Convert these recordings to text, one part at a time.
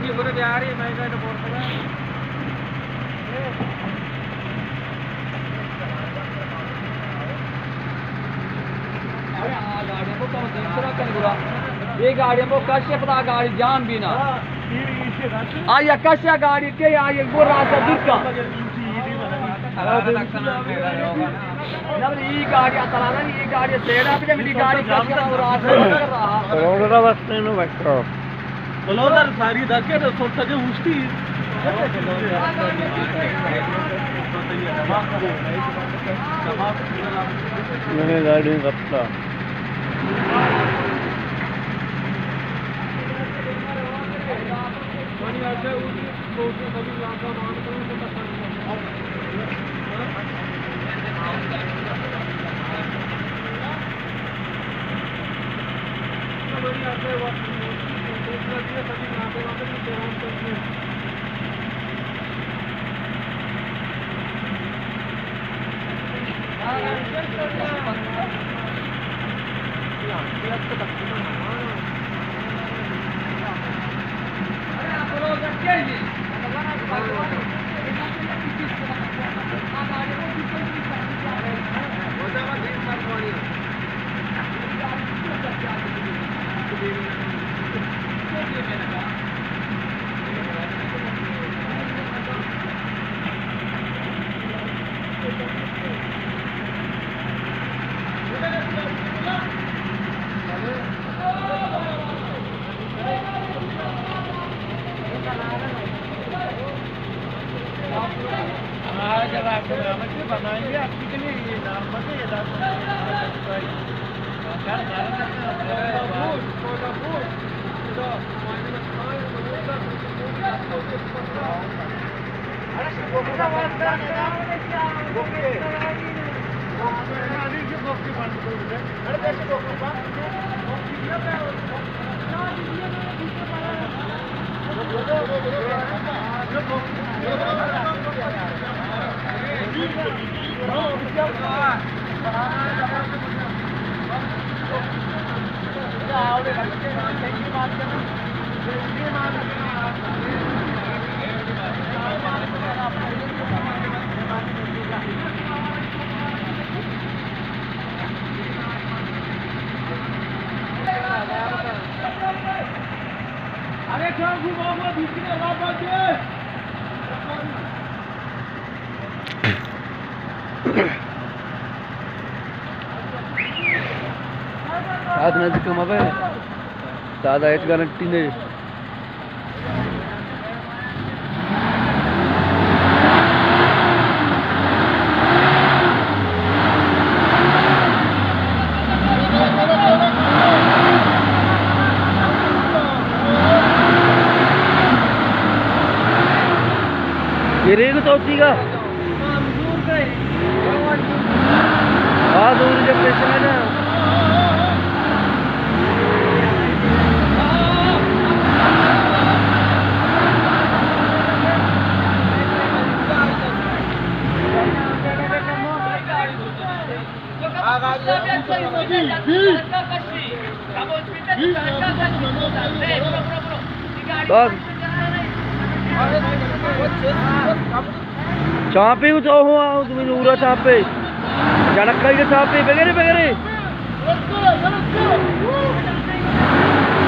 की पूरे तैयार ही मैं का रिपोर्ट करा अरे हां गाड़ी को तो दूसरा कर गुरा ये गाड़ी को कश्य पता गाड़ी जान भी ना आ या कश्य गाड़ी के आ ये बुरा सा दुर्गा ಈ ಗಾಡಿ ಅತಲಾನ ಈ ಗಾಡಿ ಸೇಡಾ ಬಿಡ ಈ ಗಾಡಿ ಕಷ್ಟ ರಾಸ ಕರೋಡರ ವಸ್ತೇನು ಬಕ್ರೋ ಬಲೋದರ್ ಸಾರಿ ದಕ್ಕೆ ಸೊಟ್ಟಗೆ ಉಷ್ಟಿ मैंने गाड़ी रखता बनाएंगे आपके लिए ये नॉर्मल है अरे क्या घुमाओ दूसरी आवाज आती सात मैच कम अब सादा एट गारंटी ने रेग चौथी का दूर जब स्टेशन है ना चापे तो हो तुम्हें पूरा चापे जनक्का के चापे वगैरह वगैरह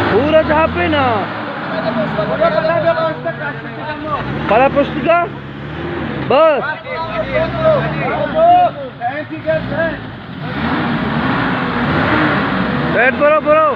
पूरा चापे ना परा पुस्तिका बस बैठ करो करो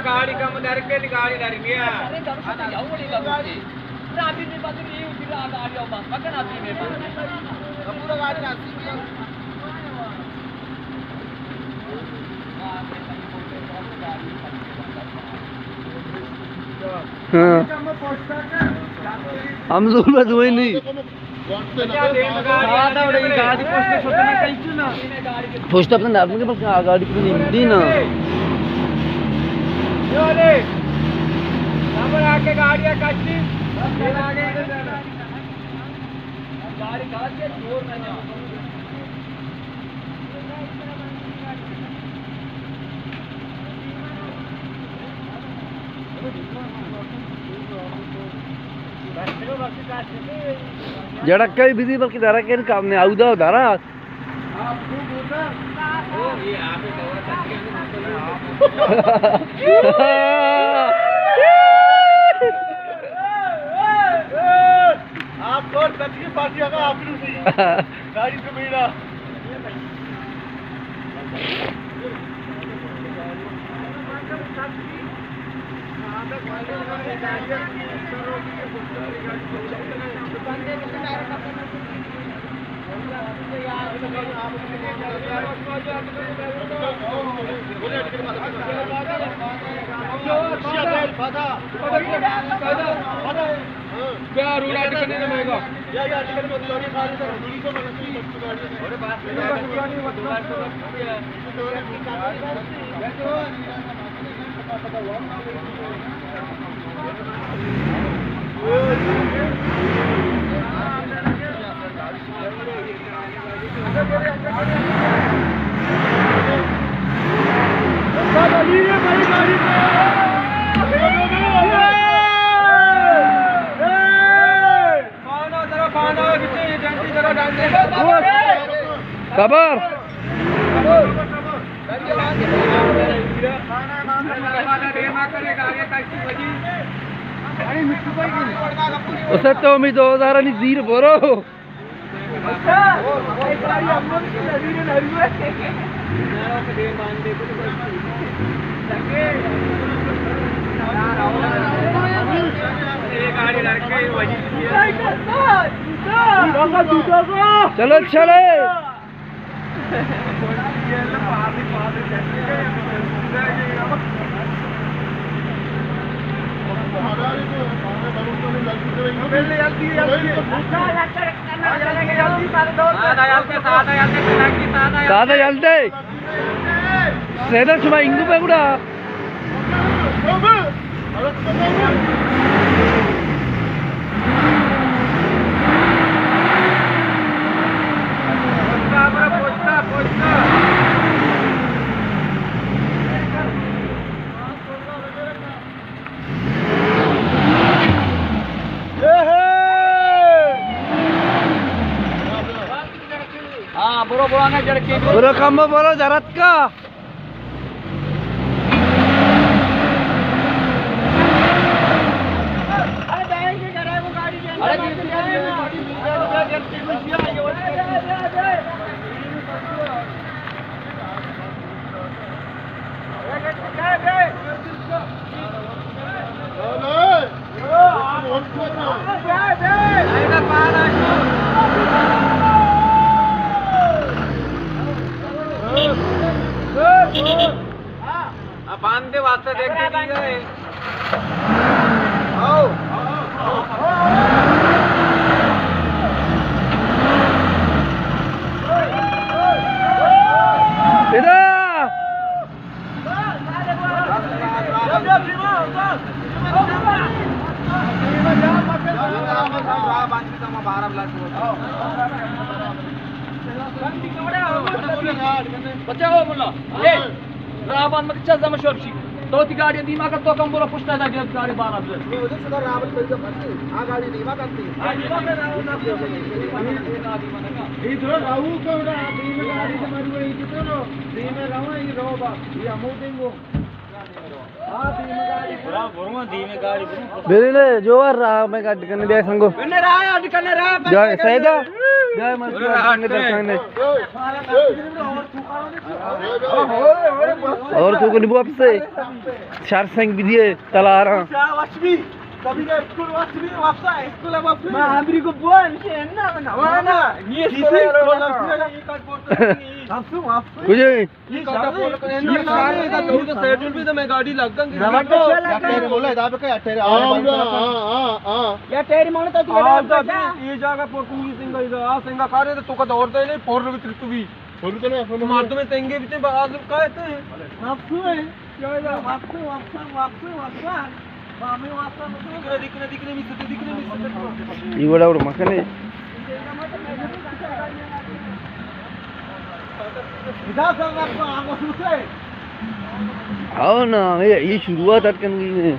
गाड़ी कम डर के गाड़ी डर गया हम जरूरत हुई नहीं पोस्ट अपने गाड़ी की नहीं ना ले नंबर आके गाड़ियां कच्ची गाड़ी काट के जोर में जा जड़क के बिजी बल्कि दारा के काम ने आउदा दारा आप खूब होता ओ ये आप ही कवर करके आप कौन कच्ची पार्टी का आप नहीं गाड़ी से मेरा क्या रूल टिकट नहीं मिलेगा या टिकट में दूरी खा रही है दूरी को थोड़े पास में खबर उसे तो मी 2000 नहीं जीर बोरो चलो चले सादा चलते सेदा इंगू पे కూడా बुरा काम बोलो जरत का बांधे वास्ते देख दीजिए बच्चा हो बोला ये रावण मत चल जमा शोरशी तो ती गाड़ी धीमा कर तो कम बोला पुष्टा था गाड़ी बाहर से मी उधर सुधा रावण पे जो फंसी आ गाड़ी धीमा करती हां धीमा में रावण ना ये थोड़ा राहु को धीमे गाड़ी से मारी वही कितो धीमे रावण ये रो बा ये हमो देंगो हां धीमे गाड़ी पूरा बोलूंगा धीमे गाड़ी मेरे ले जो रहा मैं गाड़ी करने दे संगो मैंने रहा करने रहा जय सैदा जय मत करने दर्शन और तू को निबू आपसे चार संग विधि तला रहा कभी का स्कूल वापस स्कूल वापस मैं हमरी को बोल के ना ना ये किसी को कुछ ये सारे का तो शेड्यूल भी तो मैं गाड़ी लग गई तेरे बोला इधर पे क्या तेरे हां या तेरी मोने तो तू ये जगह पर कुंगी सिंह इधर आ सिंह करे तो का दौड़ता ही नहीं फोर भी तू भी फोर तो नहीं मार तो मैं तेंगे भी बात कहते हैं आप सुने ఇవి కూడా మక్కనే అవునా ये शुरुआत अटकन गई है